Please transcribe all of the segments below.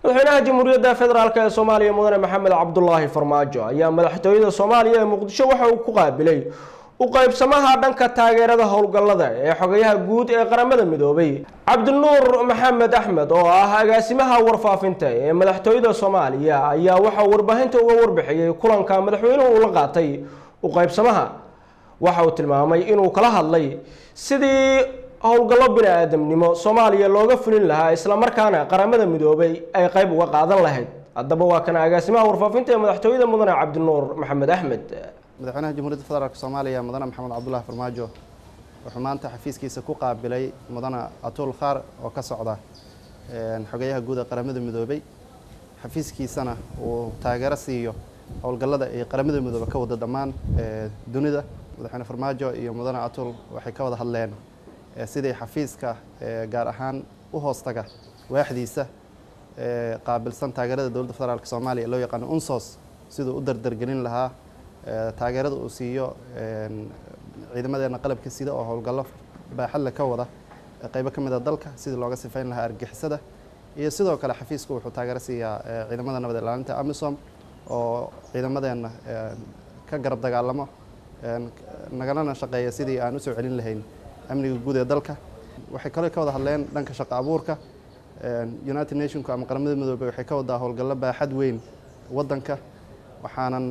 madaxweynaha jamhuuriyadda federaalk ee Soomaaliya mudane Maxamed Cabdullaahi Farmaajo ayaa madaxtooyada Soomaaliya ee Muqdisho waxa uu ku qaabilay u qaybsamaha dhanka taageerada howlgallada ee xogayaha guud ee qaramada midoobay Cabdinuur Maxamed Axmed oo ah agaasimaha warfaafinta ee madaxtooyada Soomaaliya ayaa waxa warbaahinta uga warbixiyay kulanka madaxweynuhu la qaatay u qaybsamaha waxa uu tilmaamay inuu kala hadlay sidii howlgallo bini'aadamnimo Soomaaliya looga fulin lahaa isla markaana qaramada midoobay ay qayb uga qaadan lahayd haddaba waa kan agaasimaha warfaafinta ee madaxtooyada mudane Cabdinuur Maxamed Axmed madaxweynaha jamhuuriyadda federaalka Soomaaliya mudane Maxamed Cabdullaahi Farmaajo wuxuu maanta xafiiskiisa ku qaabilay mudane Atul Khar oo ka socda xogayaha guud ee qaramada midoobay xafiiskiisana uu taageero siiyo howlgallada ay qaramada midoobay ka wada dhammaan dunida madaxweyne Farmaajo iyo mudane Atul waxay ka wada hadleen sidii xafiiska gaar ahaan u hoostaga waaxdiisa qaabilsan taageerada dowladda federaalka Soomaaliya loo yaqaan UNSOS sidoo u dardargelin lahaa taageerada uu siiyo ciidamadeena qalabka sida oo howlgallo baaxad ka wada qaybo ka mid ah dalka sidii looga sifayn lahaa argagixisada iyo sidoo kale xafiisku wuxuu taageero siiyaa ciidamada nabad ilaalinta AMISOM oo ciidamadeena ka garab dagaalamo nagalana shaqeeya sidii aan u soo celin lahayn amniga guud ee dalka waxay kale ka wada hadleen dhanka shaqo abuurka United Nations ama qaramada midoobay waxay ka wada howlgallo baaxad weyn wadanka waxaanan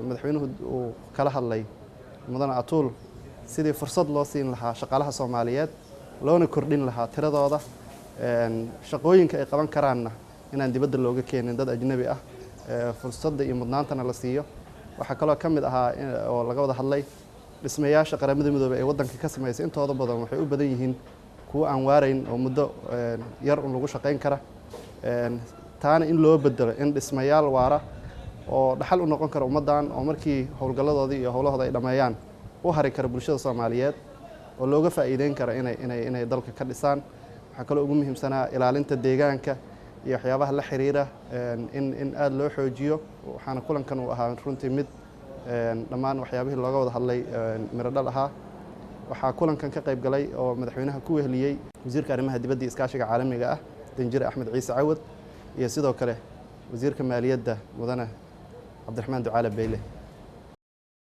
madaxweynuhu uu kala hadlay mudane Atul sidii fursad loo siin lahaa shaqaalaha Soomaaliyeed loona kordhin lahaa tiradooda shaqooyinka ay qaban karaanna inaan dibadda looga keenin dad ajnabi ah fursadda iyo mudnaantana la siiyo waxa kale ka mid ahaa oo laga wada hadlay dhismayaasha qaramada midoobay ee wadanka ka sameeyay intooda badan waxay u badan yihiin kuwa aan waarayn oo muddo yar lagu shaqeyn kara taana in loo bedelo in dhismayaal waara oo dhaxal u noqon kara ummadan oo markii howlgalladoodii iyo howlahooda ay dhameeyaan u hari kara bulshada Soomaaliyeed oo looga faa'iideyn kara inay dalka ka dhisaan waxa kale ugu muhiimsanaa ilaalinta deegaanka iyo waxyaabaha la xiriira in aad loo xoojiyo waxaana kulankan uu ahaa runtii mid dhammaan waxyaabihii looga wada hadlay miro dhal ahaa waxaa kulankan ka qayb galay oo madaxweynaha ku weheliyay wasiirka arrimaha dibadda iyo iskaashiga caalamiga ah Danjire Axmed Ciise Cawad iyo sidoo kale wasiirka maaliyadda mudane Cabdiraxmaan Ducaale Beyle